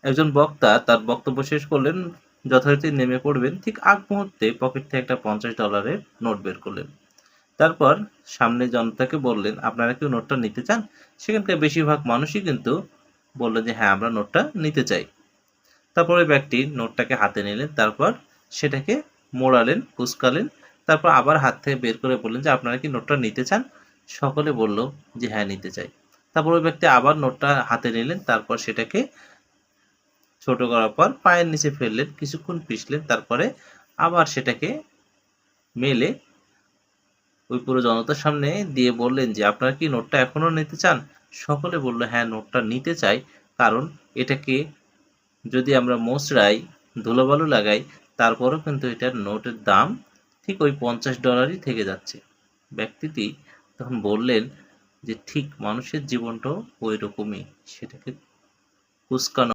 একজন বক্তা তার বক্তব্য শেষ করলেন, যথারীতি নেমে পড়বেন, ঠিক আগ মুহূর্তে পকেট থেকে একটা $50 নোট বের করলেন। তারপর সামনে জনতাকে বললেন, আপনারা কি নোটটা নিতে চান? সেখানকার বেশিরভাগ মানুষই কিন্তু বললেন যে হ্যাঁ, আমরা নোটটা নিতে চাই। তারপর ওই ব্যক্তি নোটটাকে হাতে নিলেন, তারপর সেটাকে মোড়ালেন, কুঁচকালেন, তারপর আবার হাত থেকে বের করে বললেন যে আপনারা কি নোটটা নিতে চান? সকলে বলল যে হ্যাঁ, নিতে চাই। তারপর ওই ব্যক্তি আবার নোটটা হাতে নিলেন, তারপর সেটাকে ছোট করার পর পায়ের নিচে ফেললেন, কিছুক্ষণ পিষলেন, তারপরে আবার সেটাকে মেলে ওই পুরো জনতার সামনে দিয়ে বললেন যে আপনারা কি নোটটা এখনো নিতে চান? সকলে বলল হ্যাঁ, নোটটা নিতে চাই, কারণ এটাকে যদি আমরা মোচড়াই, ধুলোবালু লাগাই, তারপরেও কিন্তু এটার নোটের দাম ঠিক ওই $50ই থেকে যাচ্ছে। ব্যক্তিটি তখন বললেন যে ঠিক মানুষের জীবনটাও ওই রকমই, সেটাকে কুঁচকানো